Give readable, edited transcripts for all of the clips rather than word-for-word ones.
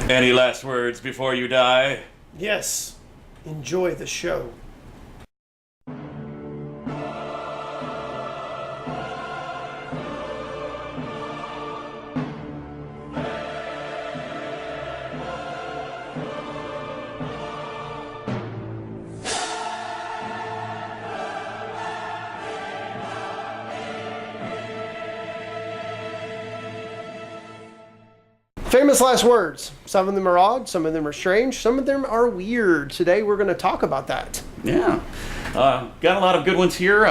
Any last words before you die? Yes. Enjoy the show. Famous last words. Some of them are odd, some of them are strange, some of them are weird. Today we're going to talk about that. Yeah. Got a lot of good ones here.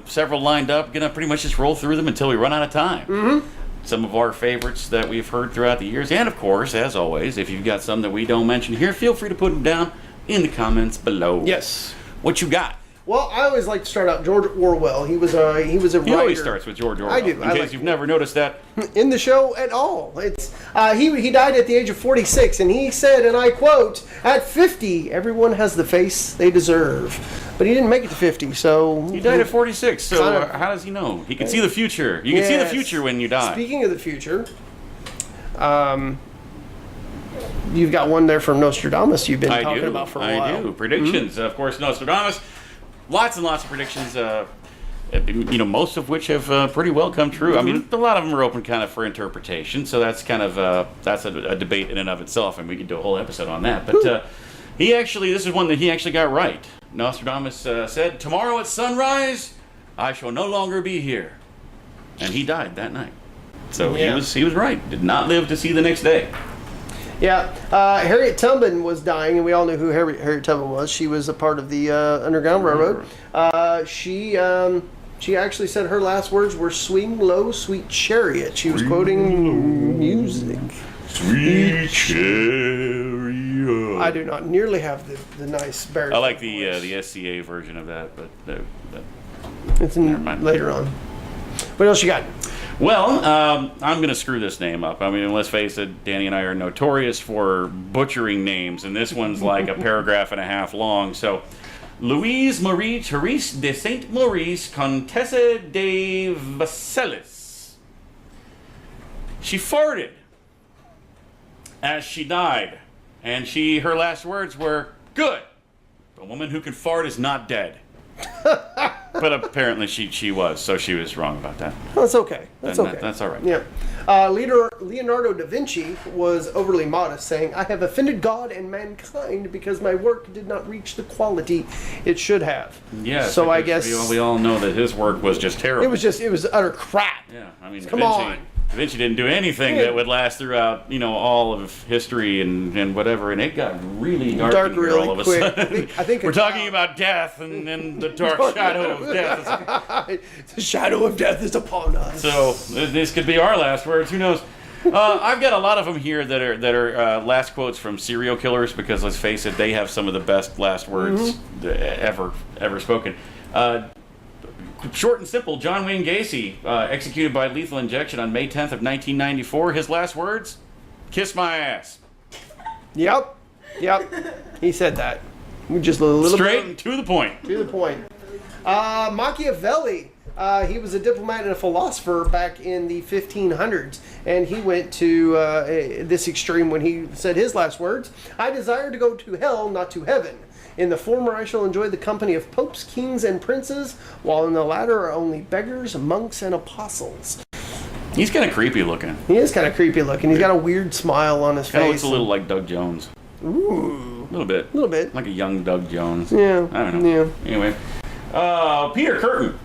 Several lined up. Gonna pretty much just roll through them until we run out of time. Mm-hmm. Some of our favorites that we've heard throughout the years. And of course, as always, if you've got some that we don't mention here, feel free to put them down in the comments below. Yes. What you got? Well, I always like to start out George Orwell. He was a writer. He always starts with George Orwell. I do. In case you've never noticed that. In the show at all. It's he died at the age of 46, and he said, and I quote, "At 50, everyone has the face they deserve." But he didn't make it to 50, so... He died at 46, so how does he know? He can see the future. You can see the future when you die. Speaking of the future, you've got one there from Nostradamus you've been talking about for a while. I do. Predictions. Mm-hmm. Of course, Nostradamus. Lots and lots of predictions, most of which have pretty well come true. Mm-hmm. I mean, a lot of them are open kind of for interpretation, so that's kind of that's a debate in and of itself, and we could do a whole episode on that. But this is one that he actually got right. Nostradamus said, "Tomorrow at sunrise, I shall no longer be here," and he died that night. So he was right. Did not live to see the next day. Yeah, Harriet Tubman was dying, and we all knew who Harriet Tubman was. She was a part of the Underground Railroad. She actually said her last words were "Swing low, sweet chariot." She was quoting music. Sweet chariot. I do not nearly have the nice baritone. I like the SCA version of that, but it's later on. What else you got? Well, I'm going to screw this name up. I mean, let's face it, Danny and I are notorious for butchering names, and this one's like a paragraph and a half long. So, Louise Marie Therese de Saint Maurice, Comtesse de Versailles. She farted as she died, and her last words were, "Good. A woman who can fart is not dead." But apparently she was, so she was wrong about that. That's okay. That's okay. That's all right. Yeah. Leonardo da Vinci was overly modest, saying, "I have offended God and mankind because my work did not reach the quality it should have." Yeah. So I guess we all know that his work was just terrible. It was utter crap. Yeah. I mean, Da Vinci didn't do anything that would last throughout, all of history and whatever, and it got really dark really all of a quick. sudden. I think we're talking about death and then the dark shadow of death. The shadow of death is upon us. So this could be our last words. Who knows? I've got a lot of them here that are last quotes from serial killers, because let's face it, they have some of the best last words ever spoken. Short and simple, John Wayne Gacy, executed by lethal injection on May 10th of 1994. His last words, "Kiss my ass." Yep. He said that. Just a little straight and to the point. To the point. Machiavelli. He was a diplomat and a philosopher back in the 1500s, and he went to this extreme when he said his last words, "I desire to go to hell, not to heaven. In the former I shall enjoy the company of popes, kings, and princes, while in the latter are only beggars, monks, and apostles." He's kind of creepy looking. He is kind of creepy looking. He's got a weird smile on his face. Kind of looks a little like Doug Jones. Ooh. A little bit. Like a young Doug Jones. Yeah. I don't know. Yeah. Anyway. Peter Curtin.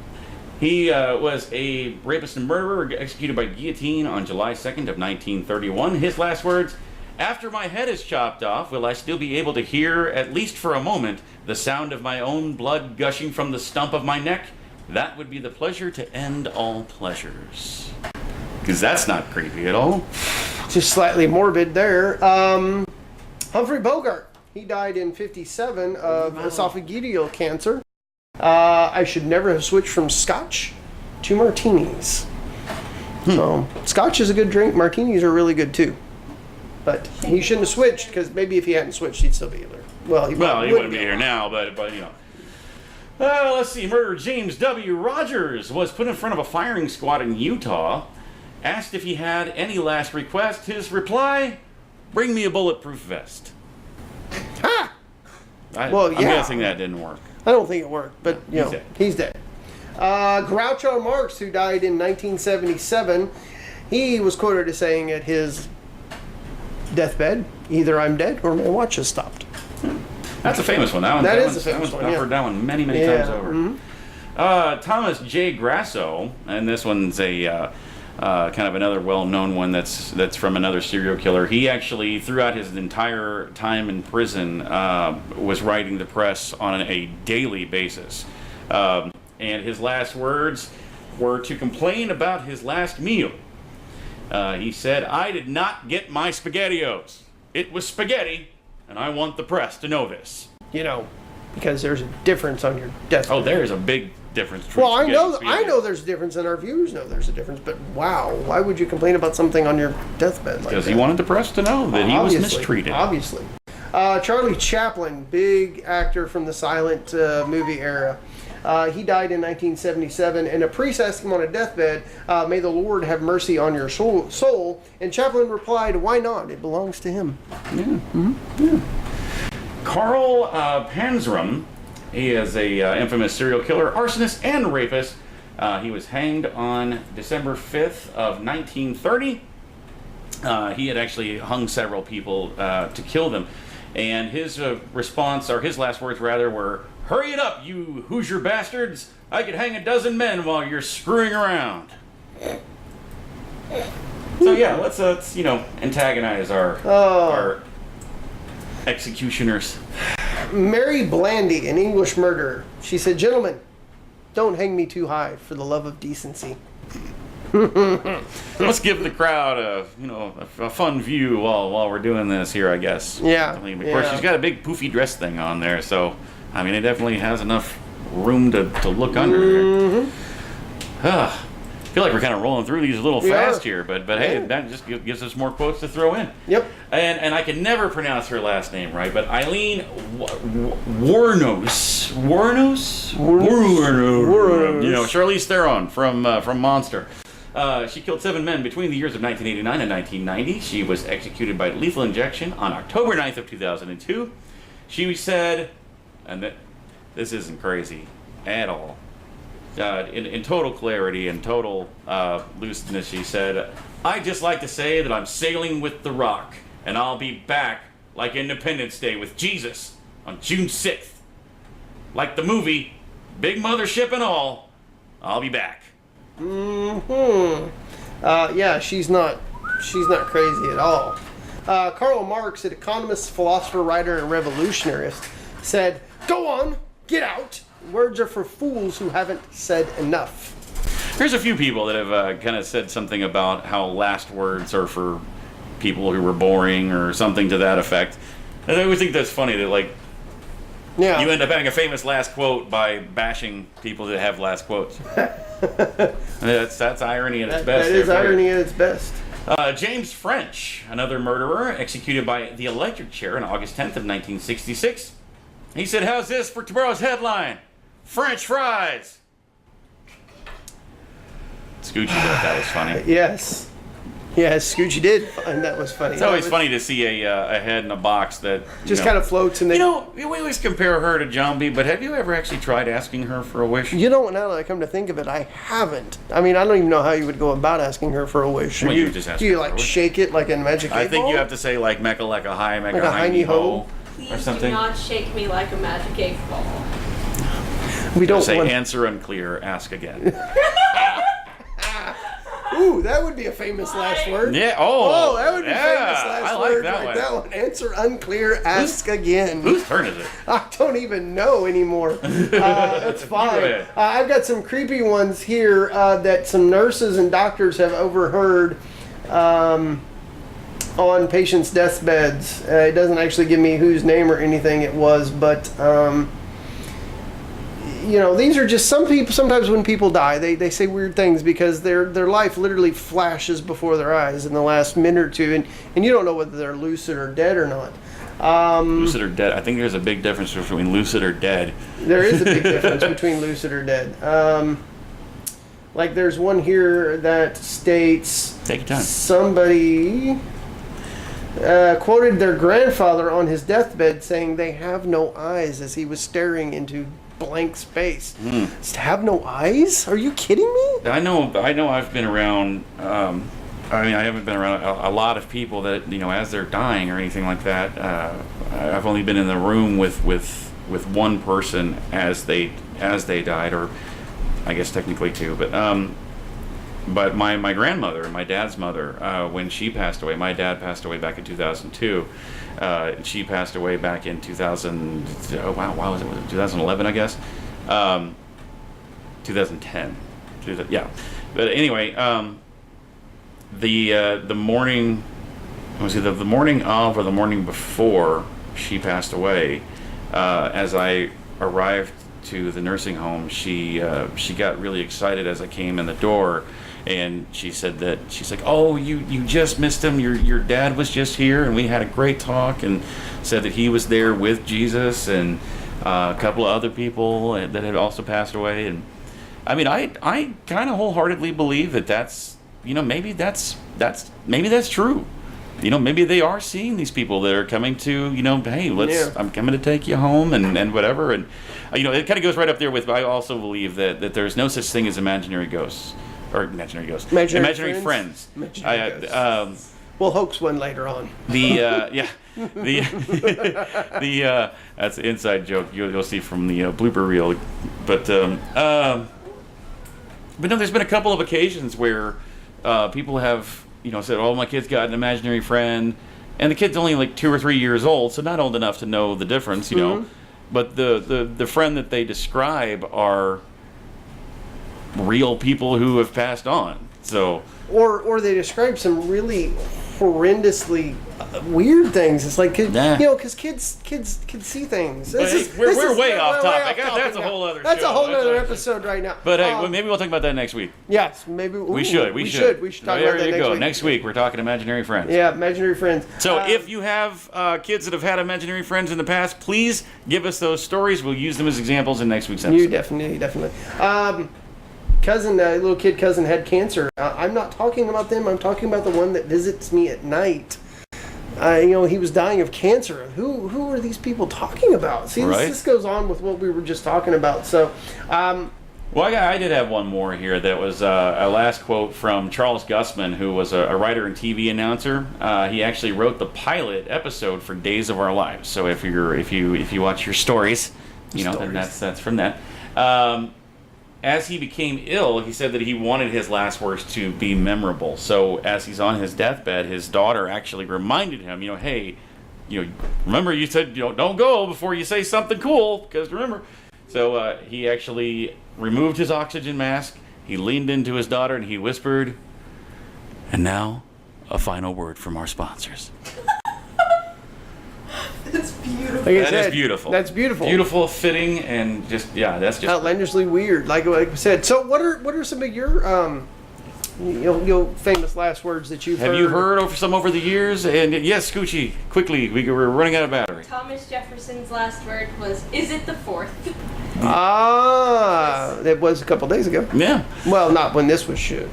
He was a rapist and murderer executed by guillotine on July 2nd of 1931. His last words, "After my head is chopped off, will I still be able to hear, at least for a moment, the sound of my own blood gushing from the stump of my neck? That would be the pleasure to end all pleasures." Because that's not creepy at all. Just slightly morbid there. Humphrey Bogart. He died in 1957 of esophageal cancer. I should never have switched from scotch to martinis. So, scotch is a good drink. Martinis are really good too. But he shouldn't have switched, because maybe if he hadn't switched, he'd still be here. Well, he wouldn't be here now, but let's see. Murderer James W. Rogers was put in front of a firing squad in Utah. Asked if he had any last request. His reply, Bring me a bulletproof vest. Ha! I'm Well, yeah. guessing that didn't work. I don't think it worked, but He's dead. he's dead. Groucho Marx, who died in 1977, he was quoted as saying at his deathbed, "Either I'm dead or my watch has stopped." That's a famous one. That is one's- a famous one, I've yeah. heard that one many Yeah. times over. Thomas J. Grasso, and this one's a kind of another well-known one that's from another serial killer. He actually, throughout his entire time in prison, was writing the press on a daily basis. And his last words were to complain about his last meal. He said, "I did not get my SpaghettiOs. It was spaghetti, and I want the press to know this." Because there's a difference on your deathbed. Oh, there is a big difference between Well, I spaghetti and know spaghetti. there's a difference, and our viewers know there's a difference. But wow, why would you complain about something on your deathbed like that? Because he wanted the press to know that he was Obviously, mistreated. Obviously. Charlie Chaplin, big actor from the silent movie era. He died in 1977, and a priest asked him on a deathbed, "May the Lord have mercy on your soul." And Chaplin replied, "Why not? It belongs to him." Yeah. Mm-hmm. Yeah. Carl Panzram, he is a infamous serial killer, arsonist, and rapist. He was hanged on December 5th of 1930. He had actually hung several people to kill them. And his response, or his last words rather, were, "Hurry it up, you Hoosier bastards! I could hang a dozen men while you're screwing around." So yeah, let's antagonize our executioners. Mary Blandy, an English murderer. She said, "Gentlemen, don't hang me too high for the love of decency." Let's give the crowd a fun view while we're doing this here, I guess. Yeah, I mean, of course, she's got a big poofy dress thing on there, so I mean, it definitely has enough room to look under here. I feel like we're kind of rolling through these a little fast here, but hey, that just gives us more quotes to throw in. Yep. And I can never pronounce her last name right, but Eileen Wuornos. Charlize Theron from Monster. She killed 7 men between the years of 1989 and 1990. She was executed by lethal injection on October 9th of 2002. She said, and this isn't crazy at all, in total clarity and total lucidness, she said, "I'd just like to say that I'm sailing with the Rock, and I'll be back like Independence Day with Jesus on June 6th. Like the movie, big mothership and all, I'll be back." Yeah, she's not crazy at all. Karl Marx, an economist, philosopher, writer, and revolutionarist, said, "Go on, get out. Words are for fools who haven't said enough." There's a few people that have kind of said something about how last words are for people who were boring or something to that effect. And I always think that's funny that Yeah. you end up having a famous last quote by bashing people that have last quotes. That's irony at its best. That is irony at its best. James French, another murderer, executed by the electric chair on August 10th of 1966. He said, "How's this for tomorrow's headline? French fries." Scoochie thought that was funny. Yes. Yes, Scoochie did find that was funny. It's always funny to see a head in a box that Just kind of floats and then... we always compare her to John B., but have you ever actually tried asking her for a wish? Now that I come to think of it, I haven't. I mean, I don't even know how you would go about asking her for a wish. Well, you just ask do you her for a wish. shake it like in Magic 8 I think Ball? you have to say Mecca like a high, Mecca Like a hiney ho, or Please something. do not shake me like a magic 8 ball. We don't Say want... answer unclear, ask again. Ooh, that would be a famous last word. Yeah. Oh, that would be yeah, famous last I like word. that Like one. that one. Answer unclear, ask again. Whose turn is it? I don't even know anymore. It's fine. Go ahead. I've got some creepy ones here that some nurses and doctors have overheard on patients' deathbeds. It doesn't actually give me whose name or anything it was, but these are just some people. Sometimes when people die, they say weird things because their life literally flashes before their eyes in the last minute or two, and you don't know whether they're lucid or dead or not. Lucid or dead. I think there's a big difference between lucid or dead. There is a big difference between lucid or dead. Like there's one here that states Take your time. somebody quoted their grandfather on his deathbed saying they have no eyes as he was staring into blank space. Have no eyes? Are you kidding me? I know I've been around, I haven't been around a lot of people that, as they're dying or anything like that. I've only been in the room with one person as they died, or I guess technically two, but my grandmother, my dad's mother, when she passed away, my dad passed away back in 2002. She passed away back in 2000. Was it 2011? I guess 2010. Yeah, but anyway, the morning, was either the morning of or the morning before she passed away. As I arrived to the nursing home, she got really excited as I came in the door. And she's like, oh, you just missed him. Your dad was just here, and we had a great talk, and said that he was there with Jesus and a couple of other people that had also passed away. And I mean, I kind of wholeheartedly believe that's maybe that's true. Maybe they are seeing these people that are coming to, hey, I'm coming to take you home and whatever. And it kind of goes right up there with. I also believe that there's no such thing as imaginary ghosts. Or imaginary ghosts. Imaginary friends. We'll hoax one later on. The that's an inside joke you'll see from the blooper reel. But no, there's been a couple of occasions where people have said, "Oh, my kid's got an imaginary friend," and the kid's only like 2 or 3 years old, so not old enough to know the difference, But the friend that they describe are real people who have passed on. So or they describe some really horrendously weird things. It's like because kids can see things. We're way off topic. That's a whole other. That's a whole other episode right now. But hey, maybe we'll talk about that next week. Yes, maybe we should. We should talk about that next week. There you go. Next week we're talking imaginary friends. Yeah, imaginary friends. So if you have kids that have had imaginary friends in the past, please give us those stories. We'll use them as examples in next week's episode. You definitely. Little kid cousin had cancer. I'm not talking about them. I'm talking about the one that visits me at night. He was dying of cancer. Who are these people talking about? See, right. This goes on with what we were just talking about. So, well, I did have one more here that was a last quote from Charles Gussman, who was a writer and TV announcer. He actually wrote the pilot episode for Days of Our Lives. So if you watch your stories, then that's from that. As he became ill, he said that he wanted his last words to be memorable. So as he's on his deathbed, his daughter actually reminded him, hey, remember you said, don't go before you say something cool, because remember. So he actually removed his oxygen mask, he leaned into his daughter, and he whispered, and now, a final word from our sponsors. That's beautiful. That is beautiful. That's beautiful. Beautiful, fitting, and that's just outlandishly weird. Like I said. So, what are some of your famous last words that you've heard? Have you heard over the years? And yes, Scoochie, quickly, we're running out of battery. Thomas Jefferson's last word was, "Is it the 4th?" It was a couple days ago. Yeah. Well, not when this was shoot,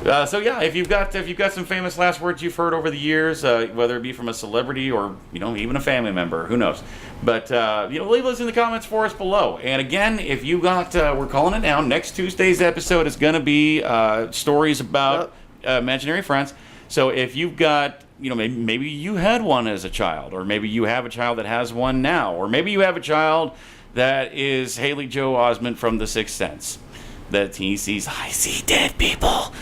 but if you've got some famous last words you've heard over the years, whether it be from a celebrity or even a family member, who knows? But leave those in the comments for us below. And again, if you got, we're calling it now. Next Tuesday's episode is going to be stories about imaginary friends. So if you've got, maybe you had one as a child, or maybe you have a child that has one now, or maybe you have a child that is Haley Joe Osment from The Sixth Sense, that he sees, I see dead people.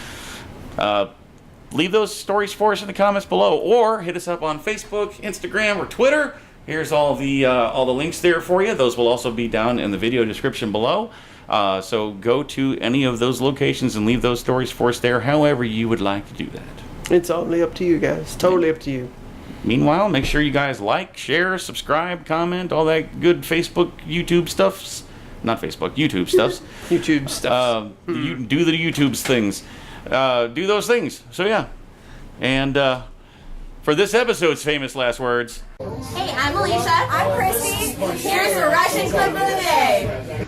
Leave those stories for us in the comments below, or hit us up on Facebook, Instagram, or Twitter. Here's all the links there for you. Those will also be down in the video description below. So go to any of those locations and leave those stories for us there, however you would like to do that. It's only up to you guys. Totally up to you. Meanwhile, make sure you guys like, share, subscribe, comment, all that good Facebook, YouTube stuffs. Not Facebook, YouTube stuffs. YouTube stuff. You do the YouTube's things. Do those things. So yeah. And for this episode's famous last words. Hey, I'm Alicia. I'm Christy. Here's the Russian clip of the day.